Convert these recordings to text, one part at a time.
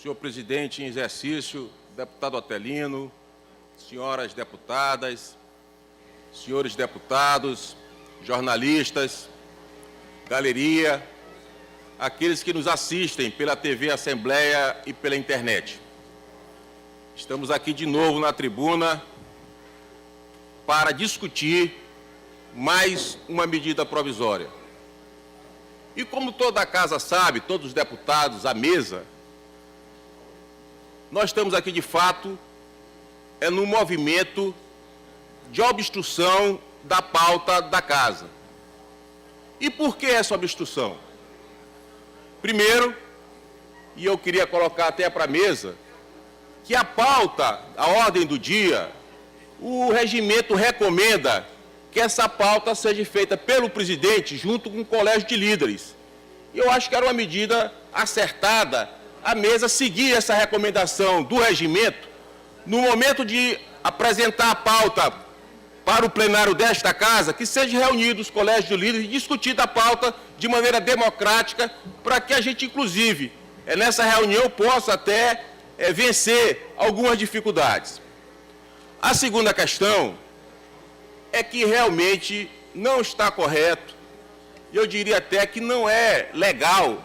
senhor presidente em exercício, deputado Otelino, senhoras deputadas, senhores deputados, jornalistas, galeria, aqueles que nos assistem pela TV Assembleia e pela internet. Estamos aqui de novo na tribuna para discutir mais uma medida provisória. E como toda a casa sabe, todos os deputados à mesa, nós estamos aqui de fato num movimento de obstrução da pauta da casa. E por que essa obstrução? Primeiro, e eu queria colocar até para a mesa, que a pauta, a ordem do dia, o regimento recomenda que essa pauta seja feita pelo presidente junto com o colégio de líderes. E eu acho que era uma medida acertada a mesa seguir essa recomendação do regimento no momento de apresentar a pauta para o plenário desta casa, que sejam reunidos os colégios de líderes e discutida a pauta de maneira democrática, para que a gente, inclusive, nessa reunião possa até vencer algumas dificuldades. A segunda questão é que realmente não está correto, e eu diria até que não é legal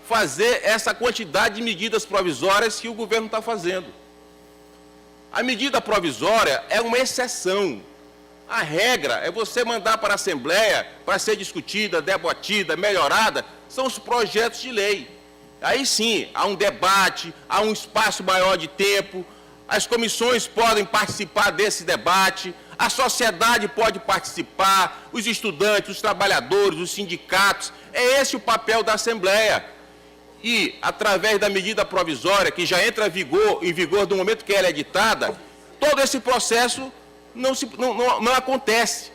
fazer essa quantidade de medidas provisórias que o governo está fazendo. A medida provisória é uma exceção. A regra é você mandar para a Assembleia para ser discutida, debatida, melhorada, são os projetos de lei. Aí sim, há um debate, há um espaço maior de tempo, as comissões podem participar desse debate, a sociedade pode participar, os estudantes, os trabalhadores, os sindicatos, é esse o papel da Assembleia. E, através da medida provisória, que já entra em vigor do momento que ela é editada, todo esse processo não acontece.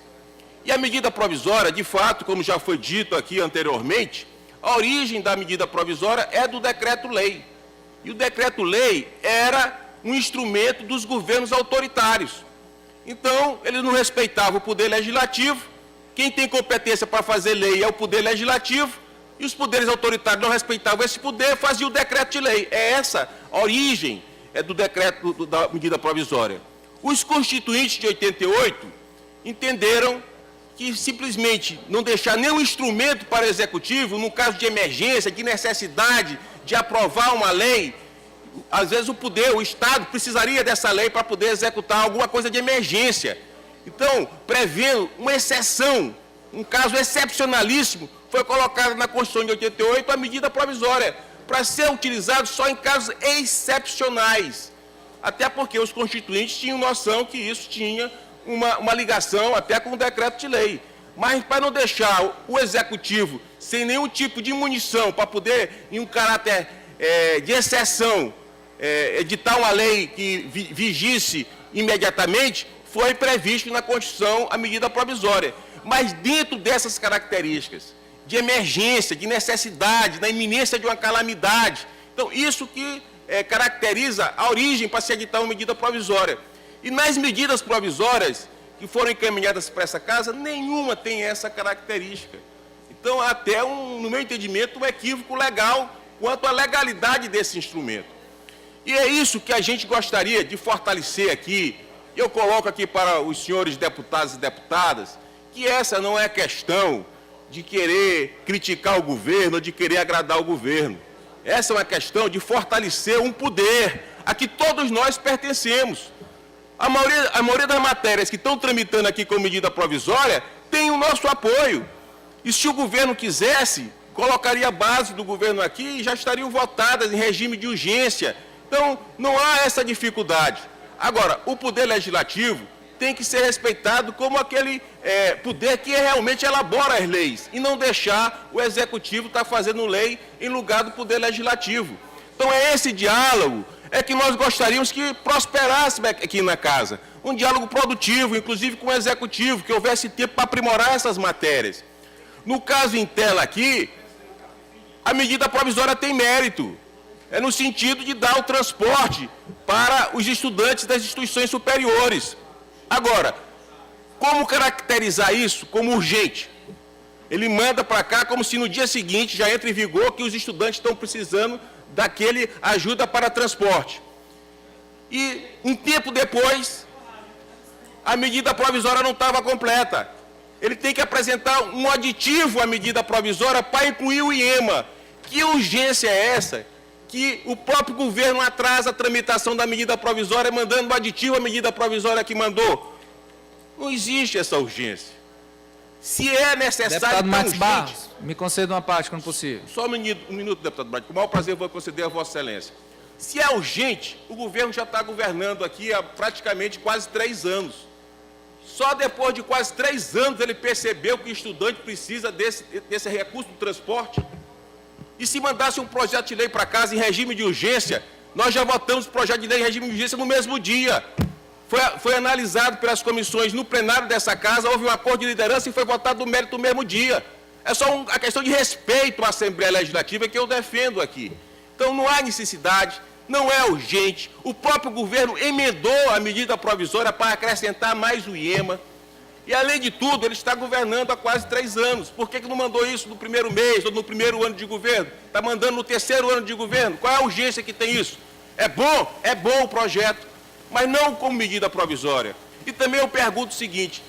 E a medida provisória, de fato, como já foi dito aqui anteriormente, a origem da medida provisória é do decreto-lei. E o decreto-lei era um instrumento dos governos autoritários. Então, ele não respeitava o poder legislativo, quem tem competência para fazer lei é o poder legislativo, e os poderes autoritários não respeitavam esse poder, faziam o decreto de lei. É essa a origem do decreto da medida provisória. Os constituintes de 88 entenderam que simplesmente não deixar nenhum instrumento para o executivo, no caso de emergência, de necessidade de aprovar uma lei, às vezes o Estado precisaria dessa lei para poder executar alguma coisa de emergência. Então, prevendo uma exceção, um caso excepcionalíssimo, foi colocada na Constituição de 88 a medida provisória, para ser utilizado só em casos excepcionais. Até porque os constituintes tinham noção que isso tinha uma ligação até com o decreto de lei. Mas para não deixar o executivo sem nenhum tipo de munição para poder, em um caráter de exceção, editar uma lei que vigisse imediatamente, foi previsto na Constituição a medida provisória. Mas dentro dessas características, de emergência, de necessidade, da iminência de uma calamidade, então isso que caracteriza a origem para se editar uma medida provisória. E nas medidas provisórias que foram encaminhadas para essa casa, nenhuma tem essa característica. Então, até, no meu entendimento, um equívoco legal quanto à legalidade desse instrumento. E é isso que a gente gostaria de fortalecer aqui. Eu coloco aqui para os senhores deputados e deputadas que essa não é questão de querer criticar o governo ou de querer agradar o governo. Essa é uma questão de fortalecer um poder a que todos nós pertencemos. A maioria das matérias que estão tramitando aqui com medida provisória tem o nosso apoio. E se o governo quisesse, colocaria a base do governo aqui e já estariam votadas em regime de urgência. Então, não há essa dificuldade. Agora, o poder legislativo tem que ser respeitado como aquele poder que realmente elabora as leis e não deixar o executivo estar fazendo lei em lugar do poder legislativo. Então, é esse diálogo que nós gostaríamos que prosperasse aqui na casa. Um diálogo produtivo, inclusive com o executivo, que houvesse tempo para aprimorar essas matérias. No caso em tela aqui, a medida provisória tem mérito. É no sentido de dar o transporte para os estudantes das instituições superiores. Agora, como caracterizar isso como urgente? Ele manda para cá como se no dia seguinte já entre em vigor que os estudantes estão precisando daquele ajuda para transporte. E um tempo depois, a medida provisória não estava completa. Ele tem que apresentar um aditivo à medida provisória para incluir o IEMA. Que urgência é essa? Que o próprio governo atrasa a tramitação da medida provisória, mandando o aditivo à medida provisória que mandou. Não existe essa urgência. Se é necessário... Deputado Max Barros, me conceda uma parte, quando possível. Só um minuto, deputado Brade. Com o maior prazer eu vou conceder a Vossa Excelência. Se é urgente, o governo já está governando aqui há praticamente quase 3 anos. Só depois de quase 3 anos ele percebeu que o estudante precisa desse recurso do transporte. E se mandasse um projeto de lei para casa em regime de urgência, nós já votamos o projeto de lei em regime de urgência no mesmo dia. Foi analisado pelas comissões no plenário dessa casa, houve um acordo de liderança e foi votado no mérito no mesmo dia. É só a questão de respeito à Assembleia Legislativa que eu defendo aqui. Então não há necessidade, não é urgente. O próprio governo emendou a medida provisória para acrescentar mais o IEMA. E, além de tudo, ele está governando há quase 3 anos. Por que não mandou isso no primeiro mês ou no primeiro ano de governo? Está mandando no 3º ano de governo? Qual é a urgência que tem isso? É bom o projeto, mas não como medida provisória. E também eu pergunto o seguinte,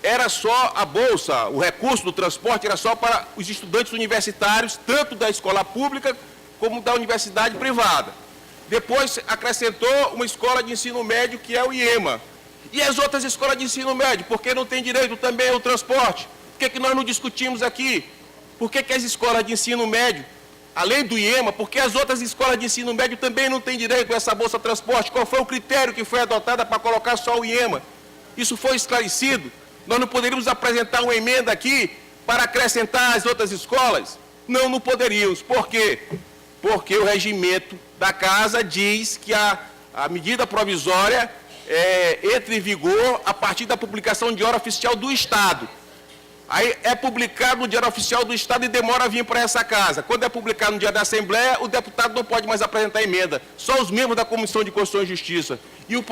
era só a bolsa, o recurso do transporte era só para os estudantes universitários, tanto da escola pública como da universidade privada. Depois acrescentou uma escola de ensino médio, que é o IEMA. E as outras escolas de ensino médio, por que não tem direito também ao transporte? Por que nós não discutimos aqui? Por que as escolas de ensino médio, além do IEMA, por que as outras escolas de ensino médio também não têm direito a essa bolsa transporte? Qual foi o critério que foi adotado para colocar só o IEMA? Isso foi esclarecido? Nós não poderíamos apresentar uma emenda aqui para acrescentar as outras escolas? Não poderíamos. Por quê? Porque o regimento da Casa diz que a medida provisória entra em vigor a partir da publicação de Diário Oficial do Estado. Aí é publicado no Diário Oficial do Estado e demora a vir para essa casa. Quando é publicado no Diário da Assembleia, o deputado não pode mais apresentar emenda. Só os membros da Comissão de Constituição e Justiça. E o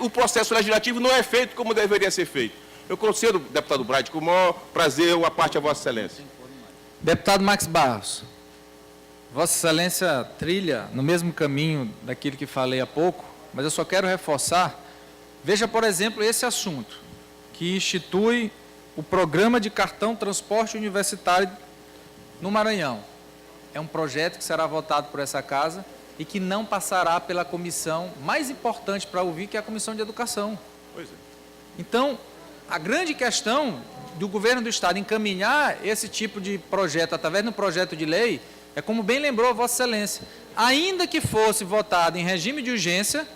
processo legislativo não é feito como deveria ser feito. Eu concedo, deputado Brade, com o maior prazer, uma parte a Vossa Excelência. Deputado Max Barros, Vossa Excelência trilha no mesmo caminho daquilo que falei há pouco, mas eu só quero reforçar. Veja, por exemplo, esse assunto, que institui o programa de cartão transporte universitário no Maranhão. É um projeto que será votado por essa casa e que não passará pela comissão mais importante para ouvir, que é a Comissão de Educação. Pois é. Então, a grande questão do governo do Estado encaminhar esse tipo de projeto através de um projeto de lei é, como bem lembrou Vossa Excelência, ainda que fosse votado em regime de urgência,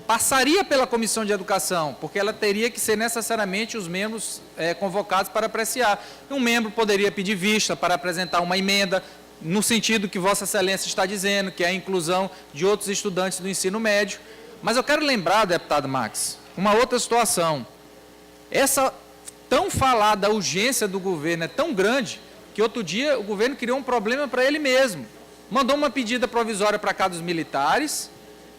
passaria pela Comissão de Educação, porque ela teria que ser necessariamente os membros convocados para apreciar. Um membro poderia pedir vista para apresentar uma emenda, no sentido que Vossa Excelência está dizendo, que é a inclusão de outros estudantes do ensino médio. Mas eu quero lembrar, deputado Max, uma outra situação. Essa tão falada urgência do governo é tão grande que outro dia o governo criou um problema para ele mesmo. Mandou uma pedida provisória para cá dos militares,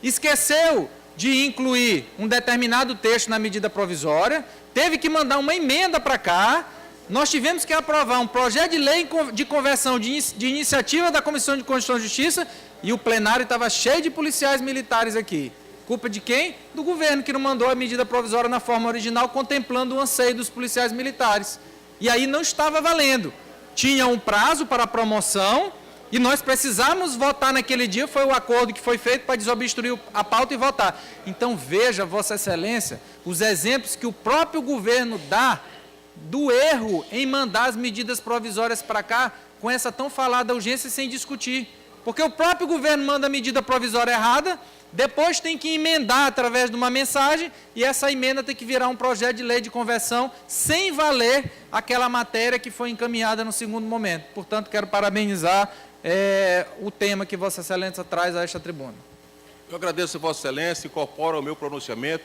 esqueceu de incluir um determinado texto na medida provisória, teve que mandar uma emenda para cá, nós tivemos que aprovar um projeto de lei de conversão de iniciativa da Comissão de Constituição e Justiça e o plenário estava cheio de policiais militares aqui. Culpa de quem? Do governo, que não mandou a medida provisória na forma original, contemplando o anseio dos policiais militares. E aí não estava valendo. Tinha um prazo para a promoção e nós precisamos votar naquele dia, foi o acordo que foi feito para desobstruir a pauta e votar. Então veja, Vossa Excelência, os exemplos que o próprio governo dá do erro em mandar as medidas provisórias para cá com essa tão falada urgência sem discutir. Porque o próprio governo manda a medida provisória errada, depois tem que emendar através de uma mensagem e essa emenda tem que virar um projeto de lei de conversão sem valer aquela matéria que foi encaminhada no segundo momento. Portanto, quero parabenizar o tema que Vossa Excelência traz a esta tribuna. Eu agradeço a Vossa Excelência, incorporo ao meu pronunciamento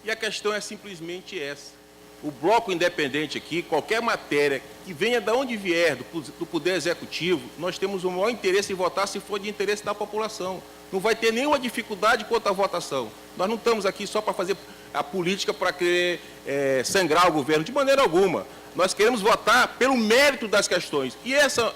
e a questão é simplesmente essa. O bloco independente aqui, qualquer matéria que venha de onde vier, do Poder Executivo, nós temos o maior interesse em votar se for de interesse da população. Não vai ter nenhuma dificuldade quanto à votação. Nós não estamos aqui só para fazer a política para querer sangrar o governo, de maneira alguma. Nós queremos votar pelo mérito das questões. E essa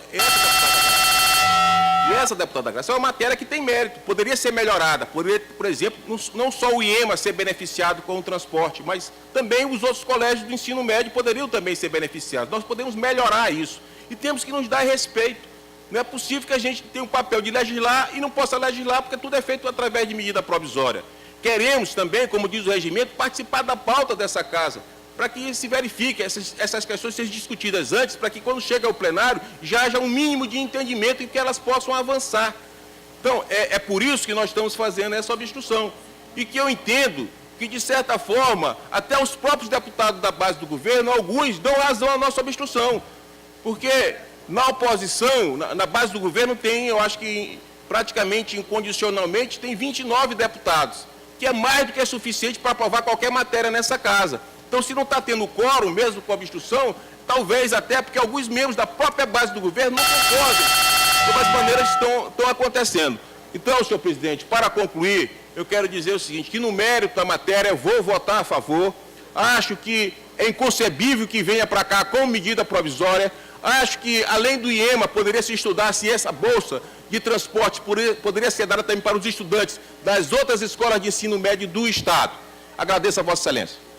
deputada Graça, é uma matéria que tem mérito, poderia ser melhorada. Poderia, por exemplo, não só o IEMA ser beneficiado com o transporte, mas também os outros colégios do ensino médio poderiam também ser beneficiados. Nós podemos melhorar isso. E temos que nos dar respeito. Não é possível que a gente tenha um papel de legislar e não possa legislar, porque tudo é feito através de medida provisória. Queremos também, como diz o regimento, participar da pauta dessa casa, para que se verifique, essas questões sejam discutidas antes, para que quando chega ao plenário já haja um mínimo de entendimento e que elas possam avançar. Então, é por isso que nós estamos fazendo essa obstrução. E que eu entendo que, de certa forma, até os próprios deputados da base do governo, alguns dão razão à nossa obstrução. Porque na oposição, na base do governo, tem, eu acho que praticamente incondicionalmente, tem 29 deputados, que é mais do que suficiente para aprovar qualquer matéria nessa casa. Então, se não está tendo quórum mesmo com a obstrução, talvez até porque alguns membros da própria base do governo não concordem como as maneiras estão acontecendo. Então, senhor presidente, para concluir, eu quero dizer o seguinte, que no mérito da matéria eu vou votar a favor. Acho que é inconcebível que venha para cá com medida provisória. Acho que, além do IEMA, poderia se estudar se essa bolsa de transporte poderia ser dada também para os estudantes das outras escolas de ensino médio do Estado. Agradeço a Vossa Excelência.